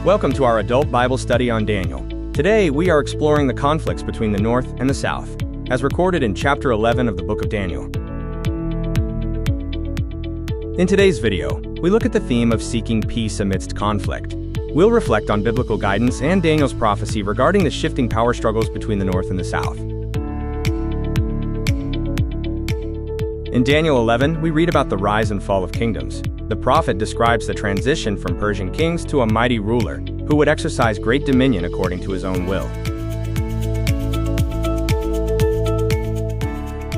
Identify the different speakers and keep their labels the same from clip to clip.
Speaker 1: Welcome to our adult Bible study on Daniel. Today, we are exploring the conflicts between the North and the South, as recorded in chapter 11 of the book of Daniel. In today's video, we look at the theme of seeking peace amidst conflict. We'll reflect on biblical guidance and Daniel's prophecy regarding the shifting power struggles between the North and the South. In Daniel 11, we read about the rise and fall of kingdoms. The prophet describes the transition from Persian kings to a mighty ruler who would exercise great dominion according to his own will.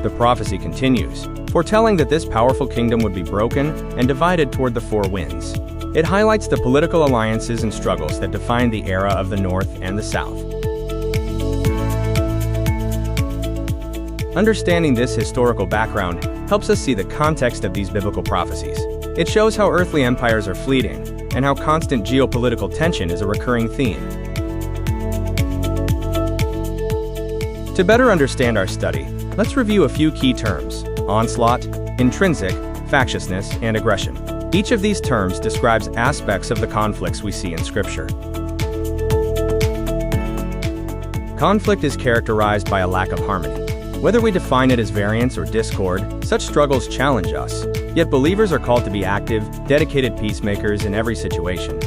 Speaker 1: The prophecy continues, foretelling that this powerful kingdom would be broken and divided toward the four winds. It highlights the political alliances and struggles that defined the era of the North and the South. Understanding this historical background helps us see the context of these biblical prophecies. It shows how earthly empires are fleeting, and how constant geopolitical tension is a recurring theme. To better understand our study, let's review a few key terms: onslaught, intrinsic, factiousness, and aggression. Each of these terms describes aspects of the conflicts we see in Scripture. Conflict is characterized by a lack of harmony. Whether we define it as variance or discord, such struggles challenge us. Yet believers are called to be active, dedicated peacemakers in every situation.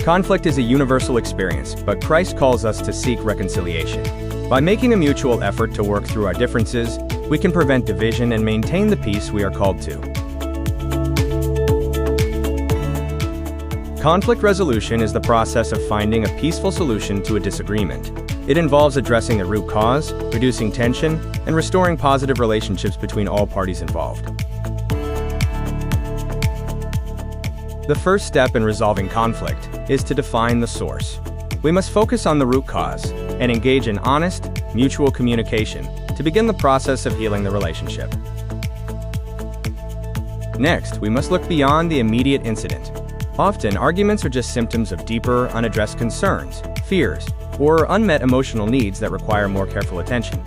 Speaker 1: Conflict is a universal experience, but Christ calls us to seek reconciliation. By making a mutual effort to work through our differences, we can prevent division and maintain the peace we are called to. Conflict resolution is the process of finding a peaceful solution to a disagreement. It involves addressing the root cause, reducing tension, and restoring positive relationships between all parties involved. The first step in resolving conflict is to define the source. We must focus on the root cause and engage in honest, mutual communication to begin the process of healing the relationship. Next, we must look beyond the immediate incident. Often, arguments are just symptoms of deeper, unaddressed concerns, fears, or unmet emotional needs that require more careful attention.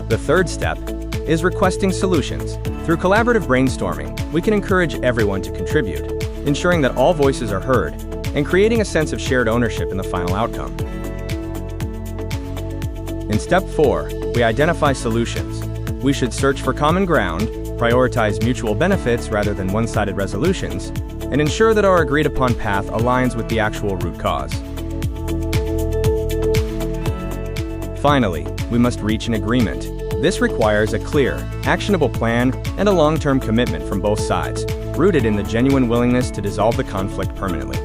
Speaker 1: The third step is requesting solutions. Through collaborative brainstorming, we can encourage everyone to contribute, ensuring that all voices are heard, and creating a sense of shared ownership in the final outcome. In step 4, we identify solutions. We should search for common ground, prioritize mutual benefits rather than one-sided resolutions, and ensure that our agreed-upon path aligns with the actual root cause. Finally, we must reach an agreement. This requires a clear, actionable plan and a long-term commitment from both sides, rooted in the genuine willingness to dissolve the conflict permanently.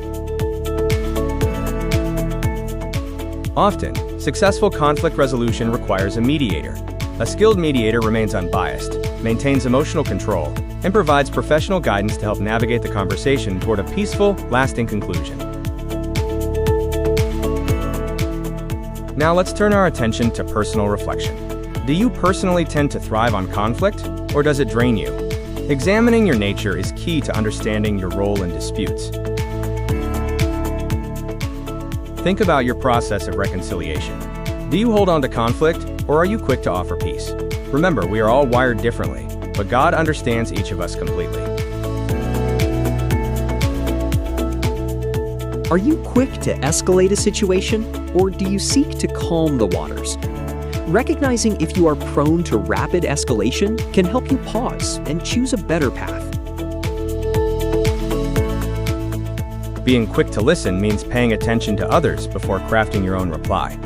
Speaker 1: Often, successful conflict resolution requires a mediator. A skilled mediator remains unbiased, maintains emotional control, and provides professional guidance to help navigate the conversation toward a peaceful, lasting conclusion. Now let's turn our attention to personal reflection. Do you personally tend to thrive on conflict, or does it drain you? Examining your nature is key to understanding your role in disputes. Think about your process of reconciliation. Do you hold on to conflict, or are you quick to offer peace? Remember, we are all wired differently, but God understands each of us completely.
Speaker 2: Are you quick to escalate a situation, or do you seek to calm the waters? Recognizing if you are prone to rapid escalation can help you pause and choose a better path.
Speaker 1: Being quick to listen means paying attention to others before crafting your own reply.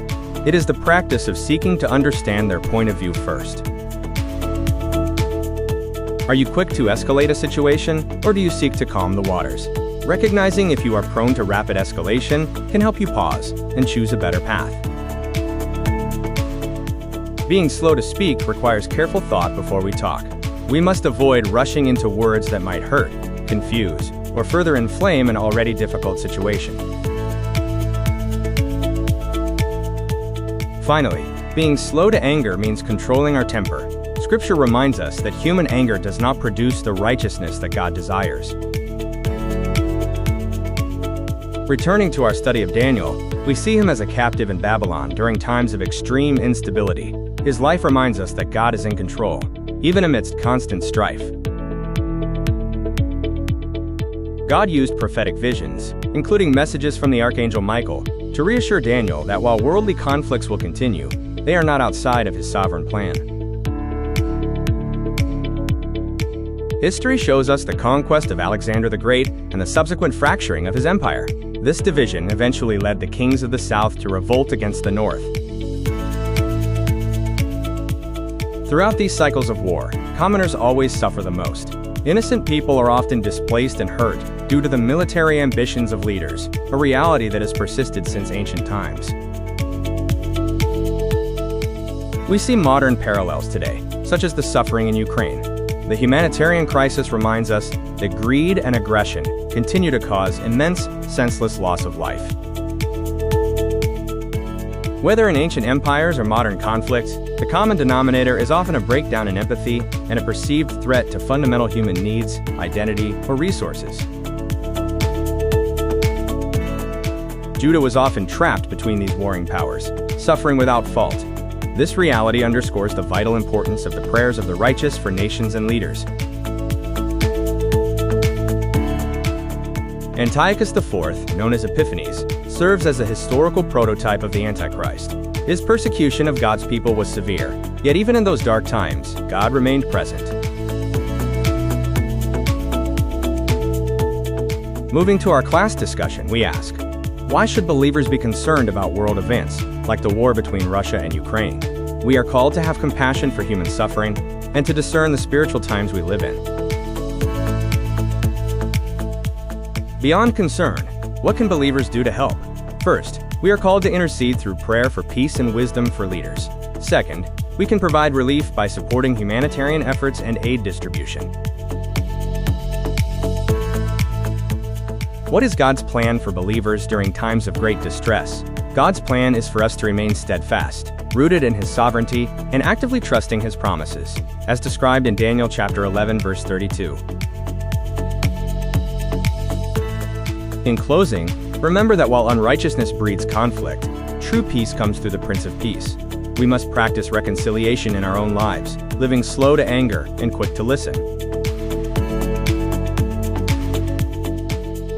Speaker 1: It is the practice of seeking to understand their point of view first. Are you quick to escalate a situation, or do you seek to calm the waters? Recognizing if you are prone to rapid escalation can help you pause and choose a better path. Being slow to speak requires careful thought before we talk. We must avoid rushing into words that might hurt, confuse, or further inflame an already difficult situation. Finally, being slow to anger means controlling our temper. Scripture reminds us that human anger does not produce the righteousness that God desires. Returning to our study of Daniel, we see him as a captive in Babylon during times of extreme instability. His life reminds us that God is in control, even amidst constant strife. God used prophetic visions, including messages from the Archangel Michael, to reassure Daniel that while worldly conflicts will continue, they are not outside of his sovereign plan. History shows us the conquest of Alexander the Great and the subsequent fracturing of his empire. This division eventually led the kings of the south to revolt against the north. Throughout these cycles of war, commoners always suffer the most. Innocent people are often displaced and hurt due to the military ambitions of leaders, a reality that has persisted since ancient times. We see modern parallels today, such as the suffering in Ukraine. The humanitarian crisis reminds us that greed and aggression continue to cause immense, senseless loss of life. Whether in ancient empires or modern conflicts, the common denominator is often a breakdown in empathy and a perceived threat to fundamental human needs, identity, or resources. Judah was often trapped between these warring powers, suffering without fault. This reality underscores the vital importance of the prayers of the righteous for nations and leaders. Antiochus IV, known as Epiphanes, serves as a historical prototype of the Antichrist. His persecution of God's people was severe, yet even in those dark times, God remained present. Moving to our class discussion, we ask, why should believers be concerned about world events, like the war between Russia and Ukraine? We are called to have compassion for human suffering and to discern the spiritual times we live in. Beyond concern, what can believers do to help? First, we are called to intercede through prayer for peace and wisdom for leaders. Second, we can provide relief by supporting humanitarian efforts and aid distribution. What is God's plan for believers during times of great distress? God's plan is for us to remain steadfast, rooted in His sovereignty, and actively trusting His promises, as described in Daniel chapter 11, verse 32. In closing, remember that while unrighteousness breeds conflict, true peace comes through the Prince of Peace. We must practice reconciliation in our own lives, living slow to anger and quick to listen.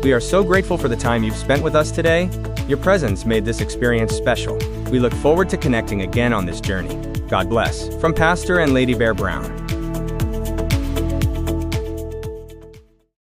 Speaker 1: We are so grateful for the time you've spent with us today. Your presence made this experience special. We look forward to connecting again on this journey. God bless. From Pastor and Lady Bear Brown.